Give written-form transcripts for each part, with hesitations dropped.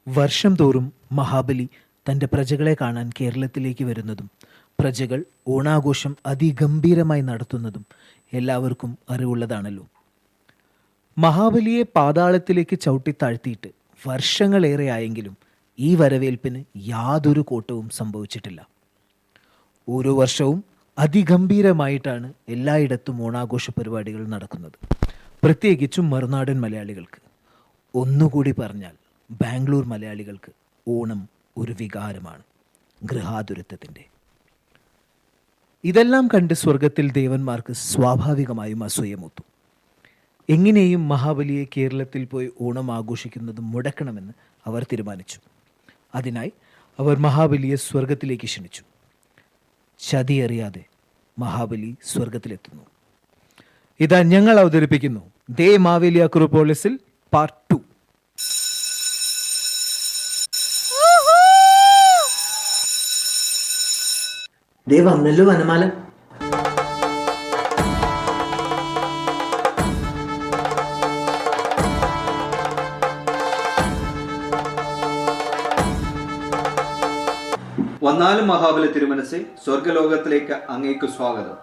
വർഷം തോറും മഹാബലി തൻ്റെ പ്രജകളെ കാണാൻ കേരളത്തിലേക്ക് വരുന്നതും പ്രജകൾ ഓണാഘോഷം അതിഗംഭീരമായി നടത്തുന്നതും എല്ലാവർക്കും അറിവുള്ളതാണല്ലോ. മഹാബലിയെ പാതാളത്തിലേക്ക് ചവിട്ടിത്താഴ്ത്തിയിട്ട് വർഷങ്ങളേറെ ആയെങ്കിലും ഈ വരവേൽപ്പിന് യാതൊരു കോട്ടവും സംഭവിച്ചിട്ടില്ല. ഓരോ വർഷവും അതിഗംഭീരമായിട്ടാണ് എല്ലായിടത്തും ഓണാഘോഷ പരിപാടികൾ നടക്കുന്നത്. പ്രത്യേകിച്ചും മറുനാടൻ മലയാളികൾക്ക്, ഒന്നുകൂടി പറഞ്ഞാൽ ബാംഗ്ലൂർ മലയാളികൾക്ക് ഓണം ഒരു വികാരമാണ്, ഗൃഹാതുരത്വത്തിൻ്റെ. ഇതെല്ലാം കണ്ട് സ്വർഗത്തിൽ ദേവന്മാർക്ക് സ്വാഭാവികമായും അസൂയമൂത്തു. എങ്ങനെയും മഹാബലിയെ കേരളത്തിൽ പോയി ഓണം ആഘോഷിക്കുന്നത് മുടക്കണമെന്ന് അവർ തീരുമാനിച്ചു. അതിനായി അവർ മഹാബലിയെ സ്വർഗത്തിലേക്ക് ക്ഷണിച്ചു. ചതിയറിയാതെ മഹാബലി സ്വർഗത്തിലെത്തുന്നു. ഇതാ ഞങ്ങൾ അവതരിപ്പിക്കുന്നു ദേ മാവേലി അക്രോപോളിസിൽ പാർട്ട് 2. ദേ വന്നല്ലോ വനമാല. വന്നാലും മഹാബലി തിരുമനസ്, സ്വർഗലോകത്തിലേക്ക് അങ്ങേക്ക് സ്വാഗതം.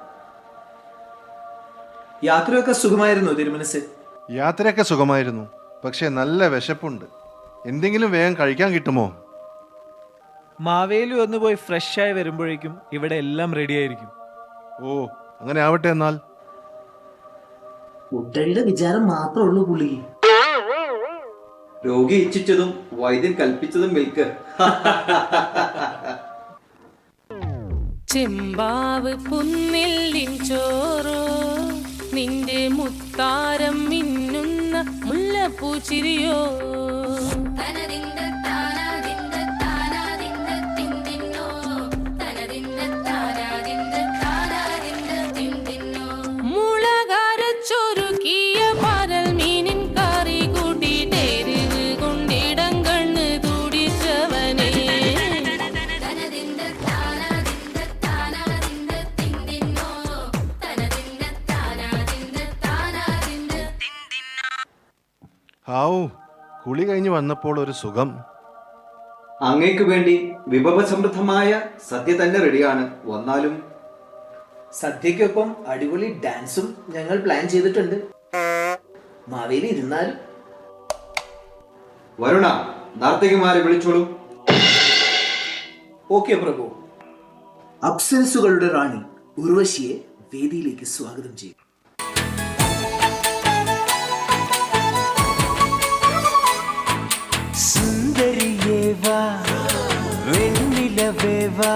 യാത്രയൊക്കെ സുഖമായിരുന്നു തിരുമനസ്? യാത്രയൊക്കെ സുഖമായിരുന്നു, പക്ഷെ നല്ല വിശപ്പുണ്ട്. എന്തെങ്കിലും വേഗം കഴിക്കാൻ കിട്ടുമോ? മാവേലി ഒന്ന് പോയി ഫ്രഷായി വരുമ്പോഴേക്കും ഇവിടെ എല്ലാം റെഡി ആയിരിക്കും. ഓ, അങ്ങനെ ആവട്ടെ. എന്നാൽ കുട്ടയുടെ വിചാരം മാത്രമേ ഉള്ളൂ പുള്ളിക്ക്. രോഗി ഇച്ഛിച്ചതും വൈദ്യൻ കൽപ്പിച്ചതും വിൽക്ക്. ചെമ്പാവ് പുന്നില്ലിൻ ചോറോ, നിന്റെ മുത്താരം മിന്നുന്ന മുല്ലപ്പൂച്ചിരിയോ. മുളകരച്ചൊരുക്കിയ പരൽ മീനിൻ കറി കൂട്ടിട്ടെരിവ് കൊണ്ടിടം കണ്ണ് തുടിച്ചവനേ. ഹാവൂ, കുളി കഴിഞ്ഞ് വന്നപ്പോൾ ഒരു സുഖം. അങ്ങേക്ക് വേണ്ടി വിഭവസമൃദ്ധമായ സദ്യ തന്നെ റെഡിയാണ്. വന്നാലും സദ്യക്കൊപ്പം അടിപൊളി ഡാൻസും ഞങ്ങൾ പ്ലാൻ ചെയ്തിട്ടുണ്ട്. മാവേലി ഇരുന്നാലും. വരുണ, നർത്തകിമാരെ വിളിച്ചോളൂ. ഓക്കെ പ്രഭു. അപ്സരസുകളുടെ റാണി ഉർവശിയെ വേദിയിലേക്ക് സ്വാഗതം ചെയ്യും. സുന്ദരിയേവാ, വെണ്ണിലവേവാ,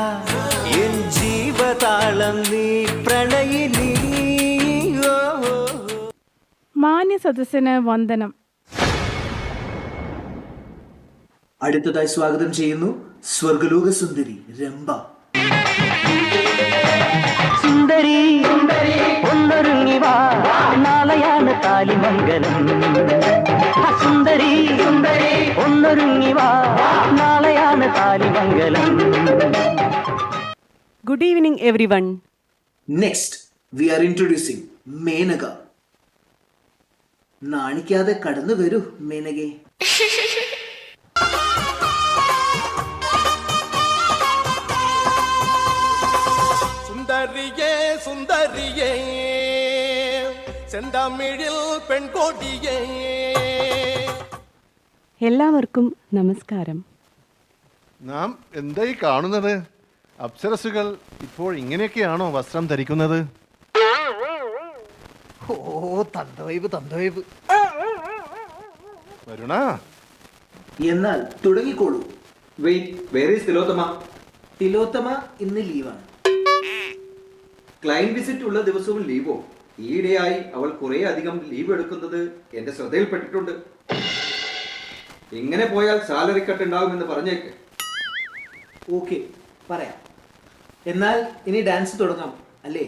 എൻ ജീവതാളം നീ പ്രണയിനി. മാന്യ സദസ്സിന് വന്ദനം. അടുത്തതായി സ്വാഗതം ചെയ്യുന്നു സ്വർഗലോക സുന്ദരി രംഭ. സുന്ദരി ഒന്നൊരുങ്ങി വാ, നാളെയാണ് താലിമംഗലം. സുന്ദരി ഒന്നൊരുങ്ങി വാ, നാളെയാണ് താലിമംഗലം. Good evening everyone. Next we are introducing Menaka. നാണിക്കാതെ കടന്നു വരൂ മേനകെ. സുന്ദരിയേ സുന്ദരിയേ, ചെന്തമിഴിൽ പെൺകോടിയേ. എല്ലാവർക്കും നമസ്കാരം. നാം എന്തായി കാണുന്നത്? അപ്സരസുകൾ ഇപ്പോൾ ഇങ്ങനെയൊക്കെയാണോ വസ്ത്രം ധരിക്കുന്നത്? ഓ, തന്തവൈബ് തന്തവൈബ്. വരുണ, എന്നാൽ തുടങ്ങിക്കോളൂ. Wait, where is Tilottama? Tilottama ഇന്ന് ലീവാണ്. ക്ലയന്റ് വിസിറ്റ് ഉള്ള ദിവസവും ലീവോ? ഈയിടെയായി അവൾ കുറെ അധികം ലീവ് എടുക്കുന്നത് എന്റെ ശ്രദ്ധയിൽപ്പെട്ടിട്ടുണ്ട്. ഇങ്ങനെ പോയാൽ സാലറി കട്ട് ഉണ്ടാവുമെന്ന് പറഞ്ഞേക്ക്. ഓക്കെ, പറയാം. എന്നാൽ ഇനി ഡാൻസ് തുടങ്ങാം അല്ലേ?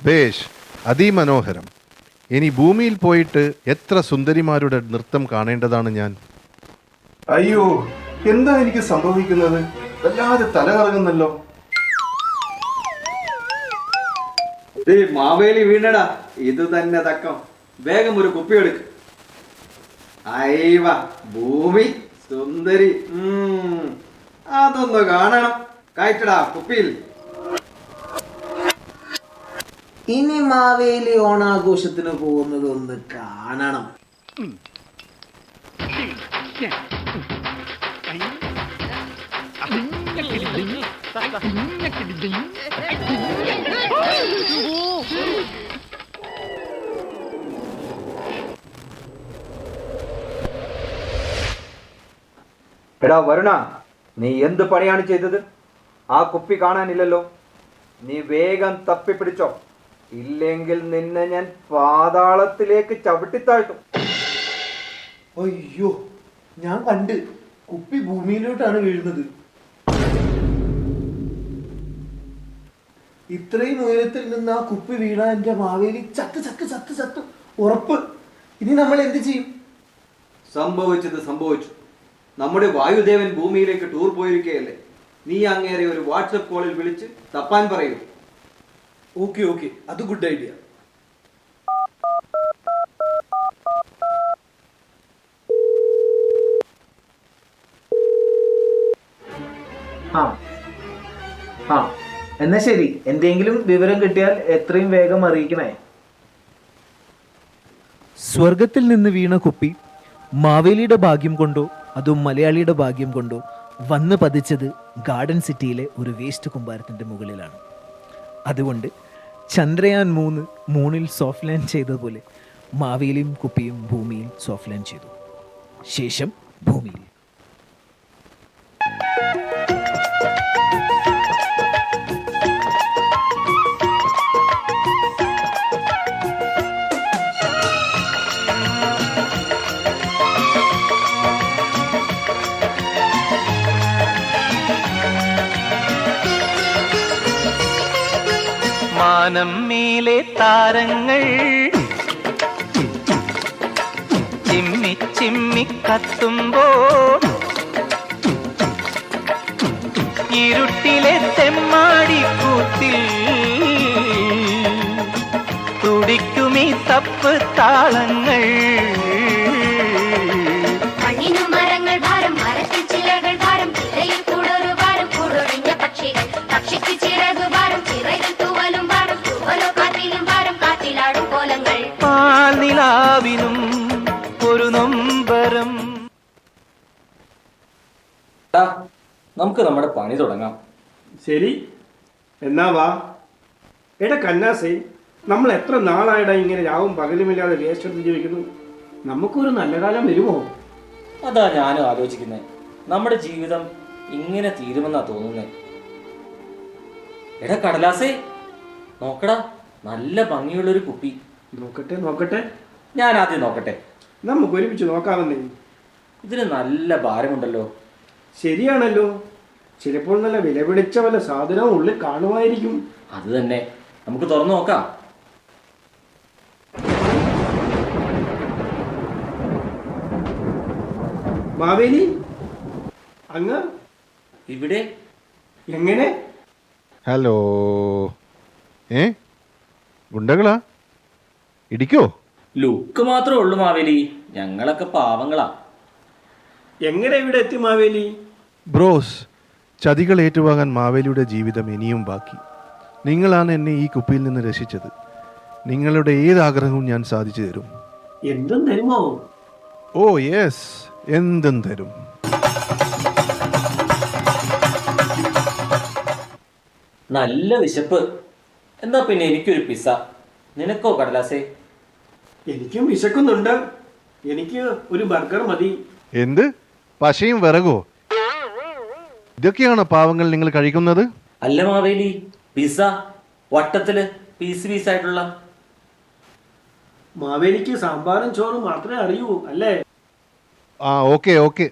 ബേഷ്, അതിമനോഹരം. ഇനി ഭൂമിയിൽ പോയിട്ട് എത്ര സുന്ദരിമാരുടെ നൃത്തം കാണേണ്ടതാണ് ഞാൻ. അയ്യോ, എന്താ എനിക്ക് സംഭവിക്കുന്നത്? വല്ലാതെ തലകറങ്ങുന്നല്ലോ. മാവേലി വീണടാ, ഇത് തന്നെ തക്കം. വേഗം ഒരു കുപ്പി എടുക്ക്. അയവ ഭൂമി സുന്ദരി, അതൊന്ന് കാണണം. കയറ്റടാ കുപ്പിയിൽ. ഇനി മാവേലി ഓണാഘോഷത്തിന് പോകുന്നത് ഒന്ന് കാണണം. എടാ വരുണ, നീ എന്ത് പണിയാണ് ചെയ്തത്? ആ കുപ്പി കാണാനില്ലല്ലോ. നീ വേഗം തപ്പിപ്പിടിച്ചോ, ഇല്ലെങ്കിൽ നിന്നെ ഞാൻ പാതാളത്തിലേക്ക് ചവിട്ടിത്താഴ്ത്തും. അയ്യോ, ഞാൻ കണ്ട് കുപ്പി ഭൂമിയിലോട്ടാണ് വീഴുന്നത്. ഇത്രയും ഉയരത്തിൽ നിന്ന് ആ കുപ്പി വീണാ എന്റെ മാവേലി ചത്ത് ഉറപ്പ്. ഇനി നമ്മൾ എന്ത് ചെയ്യും? സംഭവിച്ചത് സംഭവിച്ചു. നമ്മുടെ വായുദേവൻ ഭൂമിയിലേക്ക് ടൂർ പോയിരിക്കുകയല്ലേ. നീ അങ്ങേരെ ഒരു വാട്സപ്പ് കോളിൽ വിളിച്ച് തപ്പാൻ പറയൂ. ഓക്കെ, അത് ഗുഡ് ഐഡിയ. എന്നാ ശരി, എന്തെങ്കിലും വിവരം കിട്ടിയാൽ എത്രയും വേഗം അറിയിക്കണേ. സ്വർഗത്തിൽ നിന്ന് വീണ കുപ്പി മാവേലിയുടെ ഭാഗ്യം കൊണ്ടോ അതോ മലയാളിയുടെ ഭാഗ്യം കൊണ്ടോ വന്ന് പതിച്ചത് ഗാർഡൻ സിറ്റിയിലെ ഒരു വേസ്റ്റ് കുമ്പാരത്തിൻ്റെ മുകളിലാണ്. അതുകൊണ്ട് ചന്ദ്രയാൻ 3 മൂണിൽ സോഫ്റ്റ് ലാൻഡ് ചെയ്തതുപോലെ മാവേലിയും കുപ്പിയും ഭൂമിയിൽ സോഫ്റ്റ് ലാൻഡ് ചെയ്തു. ശേഷം ഭൂമിയിൽ. മാനം മേലെ താരങ്ങൾ ചിമ്മി ചിമ്മി കത്തുമ്പോൾ ഇരുട്ടിലെ തെമ്മാടിക്കൂത്തിൽ തുടിക്കുമീ തപ്പ് താളങ്ങൾ. മരങ്ങൾ ഭാരം, മരത്തിൽ ചിലകൾ ഭാരം, ചിറയിൽ കൂടൊരു ഭാരം, കൂടൊഴിഞ്ഞ പക്ഷികൾ പക്ഷിക്ക് ചിറകു ഭാരം, ചിറകിൽ തൂവലും ഭാരം, തൂവലോ കാറ്റിലും ഭാരം, കാറ്റിലാടും കോലങ്ങൾ. പാൽനിലാവിനും ഒരു നൊമ്പരം. നമുക്ക് നമ്മുടെ പണി തുടങ്ങാം. ശരി, എന്നാ വാ. എടാ കന്നാസേ, നമ്മൾ എത്ര നാളായിടാ ഇങ്ങനെ രാവും പകലുമില്ലാതെ വേസ്റ്റെടുത്ത് ജീവിക്കുന്നു? നമുക്കൊരു നല്ല കാലം വരുമോ? അതാ ഞാനും ആലോചിക്കുന്നത്. നമ്മുടെ ജീവിതം ഇങ്ങനെ തീരുമെന്നാ തോന്നുന്നേ. എടാ കടലാസേ, നോക്കടാ, നല്ല ഭംഗിയുള്ളൊരു കുപ്പി. നോക്കട്ടെ. ഞാൻ ആദ്യം നോക്കട്ടെ. നമുക്ക് ഒരുമിച്ച് നോക്കാമെന്നേ. ഇതിന് നല്ല ഭാരമുണ്ടല്ലോ. ശരിയാണല്ലോ. ചിലപ്പോൾ നല്ല വിലപിടിച്ച വല്ല സാധനവും ഉള്ളിൽ കാണുമായിരിക്കും. അത് തന്നെ, നമുക്ക് തുറന്നു നോക്കാം. മാവേലി, അങ്ങ് ഇവിടെ എങ്ങനെ? ഹലോ. ഗുണ്ടകളാ? ഇടിക്കോ? ലുക്ക് മാത്രമേ ഉള്ളൂ മാവേലി, ഞങ്ങളൊക്കെ പാവങ്ങളാ. എങ്ങനെ ഇവിടെ എത്തി മാവേലി? ബ്രോസ്, ചതികൾ ഏറ്റുവാങ്ങാൻ മാവേലിയുടെ ജീവിതം ഇനിയും ബാക്കി. നിങ്ങളാണ് എന്നെ ഈ കുപ്പിയിൽ നിന്ന് രക്ഷിച്ചത്. നിങ്ങളുടെ ഏതാഗ്രഹവും ഞാൻ സാധിച്ചു തരും. എന്തും തരുമോ? ഓ യെസ്, എന്തും തരും. നല്ല വിശപ്പ്. എന്നാ പിന്നെ എനിക്കൊരു പിസ്സ. നിനക്കോ കടലാസേ? എനിക്കും വിശക്കുന്നുണ്ട്. എനിക്ക് ഒരു ബർഗർ മതി. എന്ത്? പശയും വിറകോ? ഇതൊക്കെയാണോ പാവങ്ങൾ നിങ്ങൾ കഴിക്കുന്നത്? അല്ല മാവേലി, പിസ്സ വട്ടത്തില് പീസ് പീസായിട്ടുള്ള. മാവേലിക്ക് സാമ്പാറും ചോറും മാത്രമേ അറിയൂ അല്ലേ? ഓക്കെ.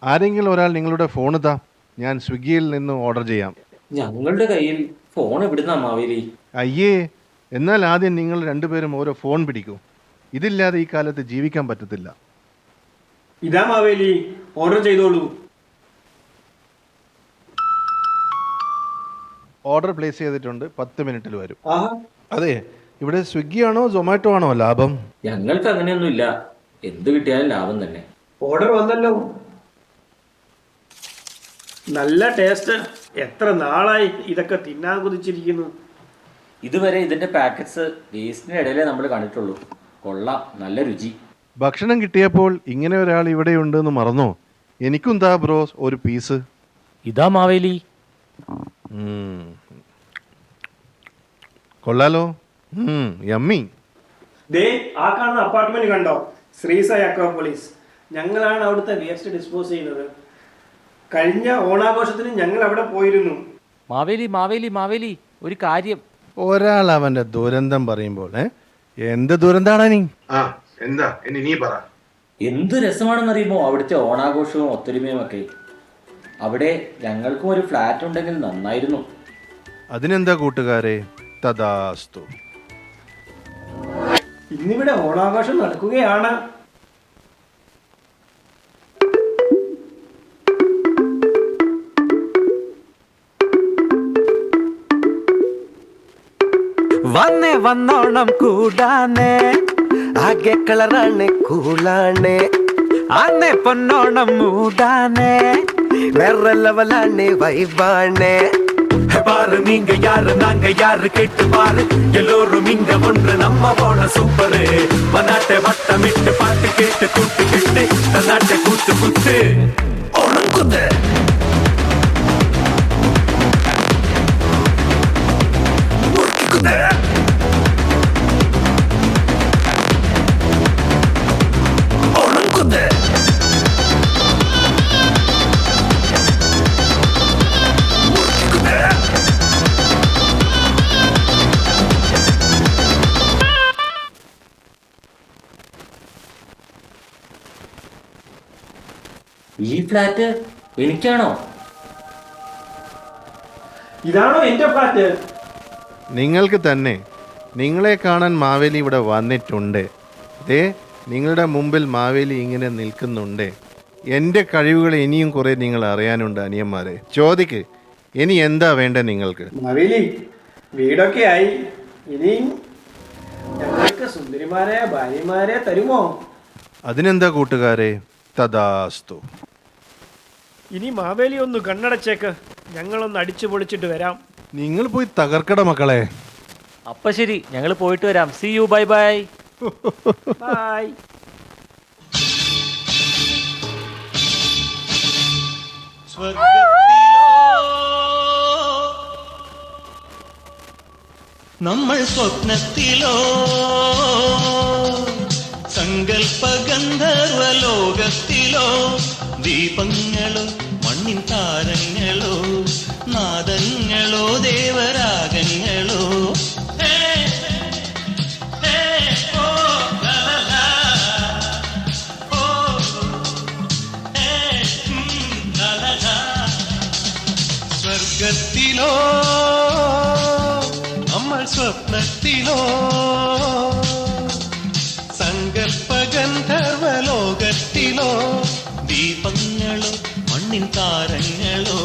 ആരെങ്കിലും ഒരാൾ നിങ്ങളുടെ ഫോൺ താ, ഞാൻ സ്വിഗ്ഗിയിൽ നിന്ന് ഓർഡർ ചെയ്യാം. ഞങ്ങളുടെ കയ്യിൽ ഫോൺ എവിടുന്നാ മാവേലി? അയ്യേ, എന്നാൽ ആദ്യം നിങ്ങൾ രണ്ടുപേരും ഓരോ ഫോൺ പിടിക്കൂ. ഇതില്ലാതെ ഈ കാലത്ത് ജീവിക്കാൻ പറ്റത്തില്ല. ഇതാ മാവേലി, ഓർഡർ ചെയ്തോളൂ. ഓർഡർ പ്ലേസ് ചെയ്തിട്ടുണ്ട്, 10 മിനിറ്റിൽ വരും. ആഹാ, അതെ, ഇവിടെ സ്വിഗ്ഗി ആണോ സൊമാറ്റോ ആണോ ലാഭം? ഞങ്ങൾക്ക് അങ്ങനെയൊന്നുമില്ല, എന്ത് കിട്ടിയാലും ലാഭം തന്നെ. ഓർഡർ വന്നല്ലോ. നല്ല ടേസ്റ്റ്. എത്ര നാളായി ഇതൊക്കെ തിന്നാൻ കുതിച്ചിരിക്കുന്നു. ഇതുവരെ ഇതിന്റെ പാക്കറ്റ്സ് വേസ്റ്റിന് ഇടയിലേ നമ്മൾ കണ്ടിട്ടുള്ളൂ. കൊള്ളാം, നല്ല രുചി. ഭക്ഷണം കിട്ടിയപ്പോൾ ഇങ്ങനെ ഒരാൾ ഇവിടെയുണ്ടെന്ന് മറന്നോ? എനിക്കും താ ബ്രോസ് ഒരു പീസ്. ഇതാ മാവേലി. കൊള്ളാലോ, യമ്മി. ദേ, ആ കാണുന്ന അപ്പാർട്ട്മെന്റ് കണ്ടോ? ശ്രീസായി അക്രോപോളിസ്. ഞങ്ങളാണ് അവിടുത്തെ വേസ്റ്റ് ഡിസ്പോസ് ചെയ്യുന്നത്. കഴിഞ്ഞ ഓണാഘോഷത്തിന് ഞങ്ങൾ അവിടെ പോയിരുന്നു. മാവേലി മാവേലി മാവേലി, ഒരു കാര്യം. ഒരാൾ അവന്റെ ദുരന്തം പറയുമ്പോൾ എന്ത് ദുരന്താണ് നീ? എന്താ നീ പറ. എന്ത് രസമാണെന്നറിയുമോ അവിടുത്തെ ഓണാഘോഷവും ഒത്തൊരുമയും ഒക്കെ. അവിടെ ഞങ്ങൾക്കും ഒരു ഫ്ലാറ്റ് ഉണ്ടെങ്കിൽ നന്നായിരുന്നു. അതിനെന്താ കൂട്ടുകാരെ, തദാസ്തു. ഇന്നിവിടെ ഓണാഘോഷം നടക്കുകയാണ്. വന്നേ വന്നോണം കൂടാനേ, ആകെ കളറാണ് കൂളാണ്. ആന്നേ പൊന്നോണം മൂടാനേ, വേറെ ലെവലാണ് വൈബാണ്. பாரு நீங்க யாரு நாங்க யாரு கேட்டு பாரு, எல்லோரும் இங்க ஒன்று நம்ம போன சூப்பரு. மனாட்டை வட்டமிட்டு பாட்டு கேட்டு கூட்டுக்கிட்டு தன்னாட்டை கூத்து குத்து உணங்குது. ഈ ഫ്ലാറ്റ് എനിക്കാണോ? ഇതാണോ എന്റെ ഫ്ലാറ്റ്? നിങ്ങൾക്ക് തന്നെ. നിങ്ങളെ കാണാൻ മാവേലി ഇവിടെ വന്നിട്ടുണ്ട്. നിങ്ങളുടെ മുമ്പിൽ മാവേലി ഇങ്ങനെ നിൽക്കുന്നുണ്ട്. എൻ്റെ കഴിവുകൾ ഇനിയും കുറേ നിങ്ങൾ അറിയാനുണ്ട് അനിയന്മാരെ. ചോദിക്ക്, ഇനി എന്താ വേണ്ടത് നിങ്ങൾക്ക്? മാവേലി, വീടൊക്കെ ആയി, ഇനി ഞങ്ങൾക്ക് സുന്ദരിമാരെ ഭാര്യമാരെ തരുമോ? അതിനെന്താ കൂട്ടുകാരെ, തദാസ്തു. ഇനി മാവേലി ഒന്ന് കണ്ണടച്ചേക്ക്, ഞങ്ങളൊന്ന് അടിച്ചു പൊളിച്ചിട്ട് വരാം. നിങ്ങൾ പോയി തകർക്കട മക്കളെ. അപ്പൊ ശരി, ഞങ്ങൾ പോയിട്ട് വരാം. See you, bye bye. Bye. നമ്മൾ സ്വപ്നത്തിലോ സങ്കൽപ്പ ഗന്ധർവ ലോകത്തിലോ, ദീപങ്ങളോ മണ്ണിൻ താരങ്ങളോ, നാദങ്ങളോ ദേവരാഗങ്ങളോ. സ്വർഗത്തിലോ നമ്മൾ സ്വപ്നത്തിലോ, സങ്കൽപ്പ ഗന്ധർവ ലോകത്തിലോ, ദീപങ്ങളോ മണ്ണിൻ താരങ്ങളോ,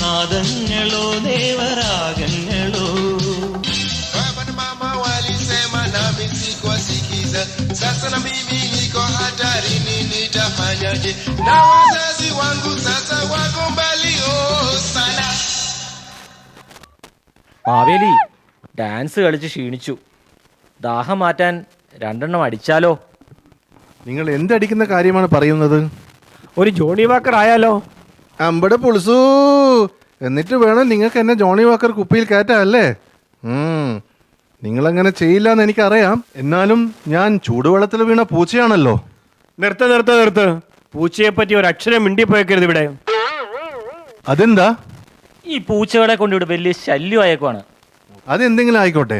നാദങ്ങളോ ദേവരാഗങ്ങളോ. Sasa na mimi niko hatarini, nitafanyaje? Na wazazi wangu sasa wako mbali sana. Maveli, dance കളിച്ച് ക്ഷീണിച്ചു. ദാഹം മാറ്റാൻ 2 എണ്ണം അടിച്ചാലോ? നിങ്ങൾ എന്തടിക്കുന്ന കാര്യമാണ് പറയുന്നത്? ഒരു ജോണി വാക്കർ ആയാലോ? അമ്പടെ പുളിസു. എന്നിട്ട് വേണം നിങ്ങൾക്ക് എന്നെ ജോണി വാക്കർ കുപ്പിയിൽ കയറ്റാല്ലേ? നിങ്ങളങ്ങനെ ചെയ്യില്ല എന്ന് എനിക്കറിയാം. എന്നാലും ഞാൻ ചൂടുവെള്ളത്തിൽ വീണ പൂച്ചയാണല്ലോ. നിർത്ത്. പൂച്ചയെ പറ്റി ഒരു അക്ഷരം മിണ്ടിപ്പോയക്കരുത് ഇവിടെ. അതെന്താ? ഈ പൂച്ചകളെ കൊണ്ട് ഇവിടെ വലിയ ശല്യമായേക്കുവാണ്. അതെന്തെങ്കിലും ആയിക്കോട്ടെ,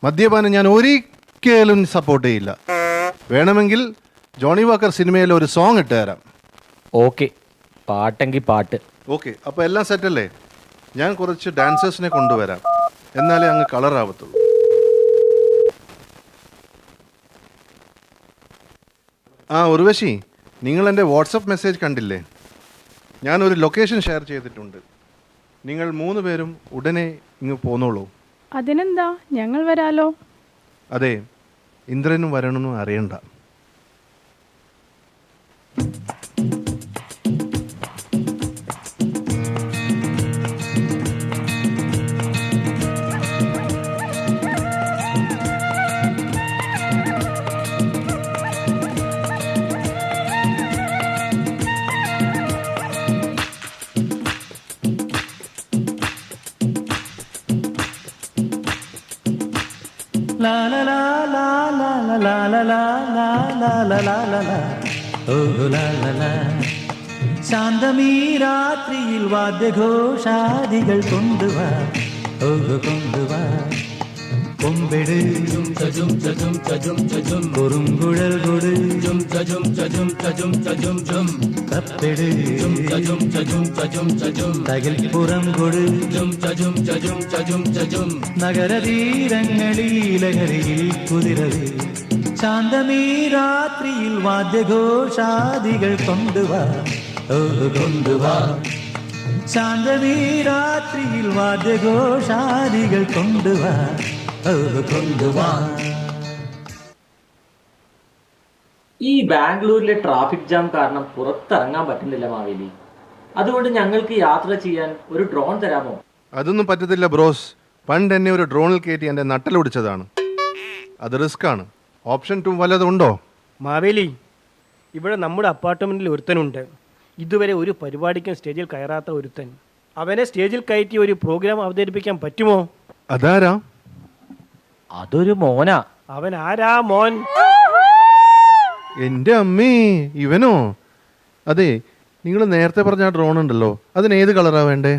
മദ്യപാനം ഞാൻ ഒരിക്കലും സപ്പോർട്ട് ചെയ്യില്ല. വേണമെങ്കിൽ ജോണി വാക്കർ സിനിമയിൽ ഒരു സോങ് ഇട്ട് തരാം. ഓക്കെ. പാട്ടെങ്കിൽ പാട്ട്. ഓക്കെ, അപ്പോൾ എല്ലാം സെറ്റല്ലേ? ഞാൻ കുറച്ച് ഡാൻസേഴ്സിനെ കൊണ്ടുവരാം, എന്നാലേ അങ്ങ് കളറാവത്തുള്ളൂ. ഉർവശി, നിങ്ങൾ എൻ്റെ വാട്സപ്പ് മെസ്സേജ് കണ്ടില്ലേ? ഞാനൊരു ലൊക്കേഷൻ ഷെയർ ചെയ്തിട്ടുണ്ട്. നിങ്ങൾ 3 പേരും ഉടനെ ഇങ്ങ് പോന്നോളൂ. അതിനെന്താ, ഞങ്ങൾ വരാലോ. അതെ, ഇന്ദ്രനും വരണമെന്നും അറിയണ്ട. La la la la la la la la la la la la la la oh la la la ശാന്തമീ രാത്രിയിൽ വാദ്യഘോഷാദികൾ കൊണ്ടുവാ കൊണ്ടുവാ കൊമ്പെട് കുറുങ്കുഴൽ കൊട് കപ്പെട് തകിൽപ്പുറം കൊട് നഗരതീരങ്ങളിൽ ലഹരിയിൽ കുതിരവേ ശാന്തമീ രാത്രിയിൽ വാദ്യഘോഷാദികൾ കൊണ്ടുവാ കൊണ്ടുവാ ശാന്തമീ രാത്രിയിൽ വാദ്യഘോഷാദികൾ കൊണ്ടുവാ കൊണ്ടുവാ. ഈ ബാംഗ്ലൂരിലെ ട്രാഫിക് ജാം കാരണം പുറത്തിറങ്ങാൻ പറ്റുന്നില്ല മാവേലി. അതുകൊണ്ട് ഞങ്ങൾക്ക് യാത്ര ചെയ്യാൻ ഒരു ഡ്രോൺ തരാമോ? അതൊന്നും പറ്റത്തില്ല ബ്രോസ്. പണ്ട് എന്നെ ഒരു ഡ്രോണിൽ കയറ്റി എൻ്റെ നട്ടലൊടിച്ചതാണ്. അത് റിസ്ക് ആണ്. ഓപ്ഷൻ 2 വല്ലതുണ്ടോ? മാവേലി, ഇവിടെ നമ്മുടെ അപ്പാർട്ട്മെൻറ്റിൽ ഒരുത്തനുണ്ട്. ഇതുവരെ ഒരു പരിപാടിക്കും സ്റ്റേജിൽ കയറാത്ത ഒരുത്തൻ. അവനെ സ്റ്റേജിൽ കയറ്റി ഒരു പ്രോഗ്രാം അവതരിപ്പിക്കാൻ പറ്റുമോ? അതാരാ? അതൊരു മോനാ. അവൻ ആരാ മോൻ? എൻ്റെ അമ്മേ, ഇവനോ? അതെ, നിങ്ങൾ നേരത്തെ പറഞ്ഞ ആ ഡ്രോൺ ഉണ്ടല്ലോ, അതിന് ഏത് കളറാ വേണ്ടേ?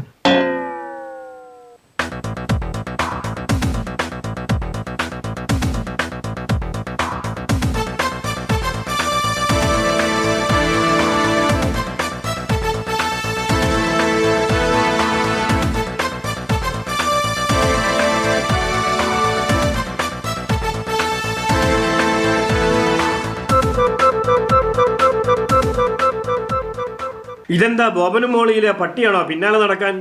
ഇതെന്താ ബോബനും മോളിയിലെ പട്ടിയാണോ പിന്നാലെ നടക്കാൻ?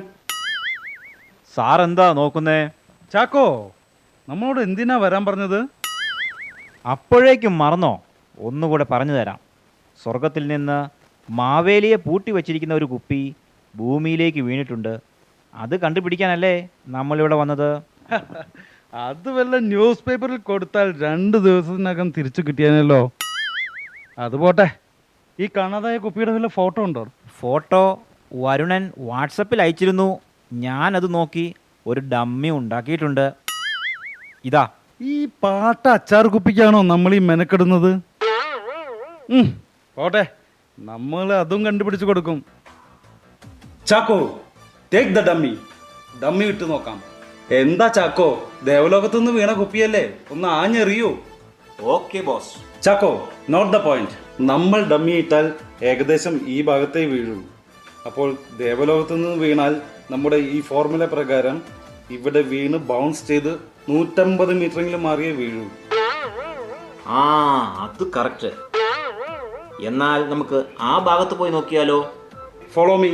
സാർ എന്താ നോക്കുന്നേ? ചാക്കോ, നമ്മളോട് എന്തിനാ വരാൻ പറഞ്ഞത്? അപ്പോഴേക്കും മറന്നോ? ഒന്നുകൂടെ പറഞ്ഞു തരാം. സ്വർഗത്തിൽ നിന്ന് മാവേലിയെ പൂട്ടി വച്ചിരിക്കുന്ന ഒരു കുപ്പി ഭൂമിയിലേക്ക് വീണിട്ടുണ്ട്. അത് കണ്ടുപിടിക്കാനല്ലേ നമ്മളിവിടെ വന്നത്. അത് വല്ല ന്യൂസ് പേപ്പറിൽ കൊടുത്താൽ 2 ദിവസത്തിനകം തിരിച്ചു കിട്ടിയാനല്ലോ. അതുപോട്ടെ, ഈ കാണാതായ കുപ്പിയുടെ വല്ല ഫോട്ടോ ഉണ്ടോ? ഫോട്ടോ വരുണൻ വാട്സപ്പിൽ അയച്ചിരുന്നു. ഞാനത് നോക്കി ഒരു ഡമ്മി ഉണ്ടാക്കിയിട്ടുണ്ട്. ഇതാ. ഈ പാട്ട അച്ചാർ കുപ്പിക്കാണോ നമ്മൾ ഈ മെനക്കെടുന്നത്? പോട്ടെ, നമ്മൾ അതും കണ്ടുപിടിച്ച് കൊടുക്കും. Chacko, take the dummy. Dummy ഇട്ട് നോക്കാം. എന്താ ചാക്കോ, ദേവലോകത്തുനിന്ന് വീണ കുപ്പിയല്ലേ, ഒന്ന് ആഞ്ഞെറിയൂ. Okay boss. Chacko, note the point. നമ്മൾ ഡമ്മി ഇട്ടാൽ ഏകദേശം ഈ ഭാഗത്തേ വീഴൂ. അപ്പോൾ ദേവലോകത്തു നിന്ന് വീണാൽ നമ്മുടെ ഈ ഫോർമുല പ്രകാരം ഇവിടെ വീണ് ബൗൺസ് ചെയ്ത് 150 മീറ്ററെങ്കിലും മാറിയേ വീഴൂ. അത് കറക്റ്റ്. എന്നാൽ നമുക്ക് ആ ഭാഗത്ത് പോയി നോക്കിയാലോ? Follow me.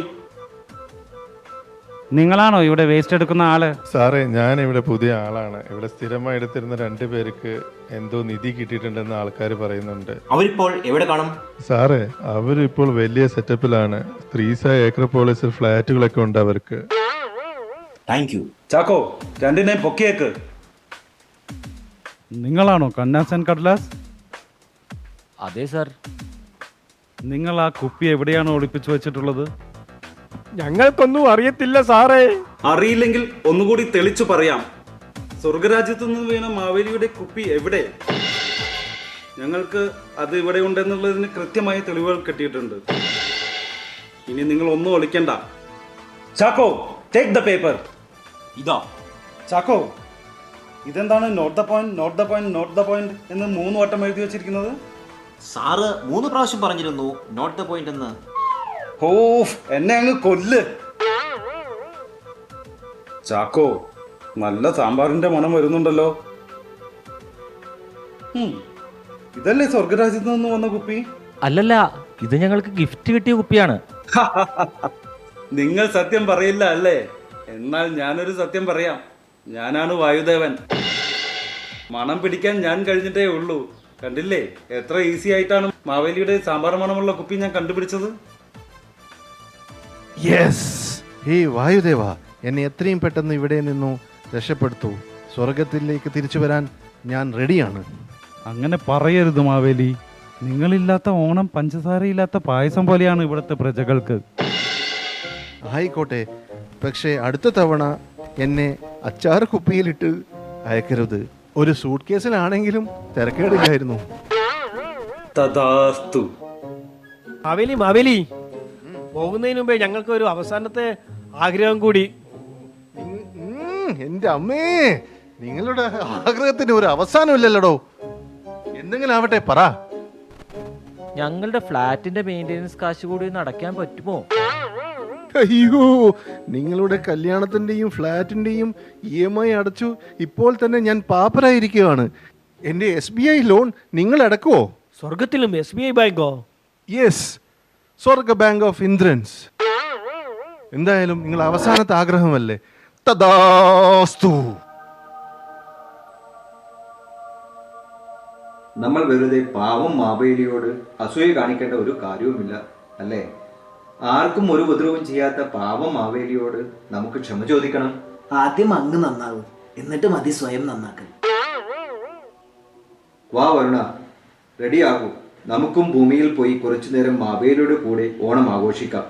നിങ്ങളാണോ ഇവിടെ വേസ്റ്റ് എടുക്കുന്ന ആള്? സാറേ, ഞാൻ ഇവിടെ പുതിയ ആളാണ്. ഇവിടെ സ്ഥിരമായി എടുത്തിരുന്ന 2 പേർക്ക് എന്തോ നിധി കിട്ടിയിട്ടുണ്ടെന്ന് ആൾക്കാർ പറയുന്നുണ്ട്. അവരിപ്പോൾ എവിടെ കാണും? സാറേ, അവരിപ്പോൾ വലിയ സെറ്റപ്പിലാണ്. 3 ഏക്കർ പോളിസിൽ ഫ്ലാറ്റുകളൊക്കെ ഉണ്ട് അവർക്ക്. Thank you. ചാക്കോ, 2 പൊക്കിയേക്ക്. നിങ്ങളാണോ കന്നാസ് ആൻഡ് കടലാസ്? അതെ സാർ. നിങ്ങൾ ആ കുപ്പി എവിടെയാണ് ഒളിപ്പിച്ചു വെച്ചിട്ടുള്ളത്? ഞങ്ങൾക്കൊന്നും അറിയത്തില്ല സാറേ. അറിയില്ലെങ്കിൽ ഒന്നുകൂടി തെളിച്ചു പറയാം. സ്വർഗരാജ്യത്തു നിന്ന് വീണ മാവേലിയുടെ കുപ്പി എവിടെ? ഞങ്ങൾക്ക് അത് ഇവിടെ ഉണ്ടെന്നുള്ളതിന് കൃത്യമായ തെളിവുകൾ കിട്ടിയിട്ടുണ്ട്. ഇനി നിങ്ങൾ ഒന്നും ഒളിക്കണ്ട. Chacko, take the paper. ഇതാ. ചാക്കോ, ഇതെന്താണ് note the point, note the point, note the point എന്ന് 3 വട്ടം എഴുതി വെച്ചിരിക്കുന്നത്? സാറ് 3 പ്രാവശ്യം പറഞ്ഞിരുന്നു നോട്ട് ദ പോയിന്റ് എന്ന്. ഓ, എന്നെ അങ്ങ് കൊല്ല്. ചാക്കോ, നല്ല സാമ്പാറിന്റെ മണം വരുന്നുണ്ടല്ലോ. ഇതല്ലേ സ്വർഗരാജ്യത്ത് നിന്ന് വന്ന കുപ്പി? അല്ലല്ല, ഇത് ഞങ്ങൾക്ക് ഗിഫ്റ്റ് കിട്ടിയ കുപ്പിയാണ്. നിങ്ങൾ സത്യം പറയില്ല അല്ലേ? എന്നാൽ ഞാനൊരു സത്യം പറയാം. ഞാനാണ് വായുദേവൻ. മണം പിടിക്കാൻ ഞാൻ കഴിഞ്ഞിട്ടേ ഉള്ളൂ. കണ്ടില്ലേ എത്ര ഈസി ആയിട്ടാണ് മാവേലിയുടെ സാമ്പാർ മണമുള്ള കുപ്പി ഞാൻ കണ്ടുപിടിച്ചത്. യെസ്, ഹേ വായുദേവ, എന്നെ എത്രയും പെട്ടെന്ന് ഇവിടെ നിന്നു രക്ഷപ്പെടുത്തൂ. സ്വർഗത്തിലേക്ക് തിരിച്ചു വരാൻ ഞാൻ റെഡിയാണ്. അങ്ങനെ പറയരുത് മാവേലി. നിങ്ങളില്ലാത്ത ഓണം പഞ്ചസാരയില്ലാത്ത പായസം പോലെയാണ് ഇവിടുത്തെ പ്രജകൾക്ക്. ആയിക്കോട്ടെ, പക്ഷേ അടുത്ത തവണ എന്നെ അച്ചാർ കുപ്പിയിലിട്ട് അയക്കരുത്. ഒരു സൂട്ട് കേസിലാണെങ്കിലും തിരക്കേടില്ലായിരുന്നു. തഥാസ്തു. മാവേലി പോകുന്നതിന് മുമ്പേ ഞങ്ങൾക്ക് ഒരു അവസാനത്തെ ആഗ്രഹം കൂടി. എന്റെ അമ്മേ, നിങ്ങളുടെ ആഗ്രഹത്തിന് ഒരു അവസാനമില്ലല്ലോ. എന്തെങ്കിലും ആവട്ടെ, പറ. ഞങ്ങളുടെ ഫ്ലാറ്റിന്റെ മെയിൻ്റെനൻസ് കാശ് കൂടി ഒന്ന് അടയ്ക്കാൻ പറ്റുമോ? അയ്യോ, നിങ്ങളുടെ കല്യാണത്തിന്റെയും ഫ്ലാറ്റിന്റെയും EMI അടച്ചു. ഇപ്പോൾ തന്നെ ഞാൻ പാപ്പരായിരിക്കുകയാണ്. എൻ്റെ SBI ലോൺ നിങ്ങൾ അടക്കുവോ? സ്വർഗത്തിലും SBI ബാങ്കോ? യെസ്, സ്വർഗ ബാങ്ക് ഓഫ് ഇന്ദ്രൻസ്. എന്തായാലും നിങ്ങൾ അവസാനത്തെ ആഗ്രഹമല്ലേ? തദാസ്തു. നമ്മൾ വെറുതെ പാവം മാവേലിയോട് അസൂയ കാണിക്കേണ്ട ഒരു കാര്യവുമില്ല, അല്ലേ? ആർക്കും ഒരു ഉപദ്രവം ചെയ്യാത്ത പാവം മാവേലിയോട് നമുക്ക് ക്ഷമ ചോദിക്കണം. ആദ്യം അങ്ങ് നന്നാവും, എന്നിട്ട് മതി സ്വയം നന്നാക്കൽ. വാ വരുണ, റെഡിയാകൂ. നമുക്കും ഭൂമിയിൽ പോയി കുറച്ചു നേരം മാവേലിയുടെ കൂടെ ഓണം ആഘോഷിക്കാം.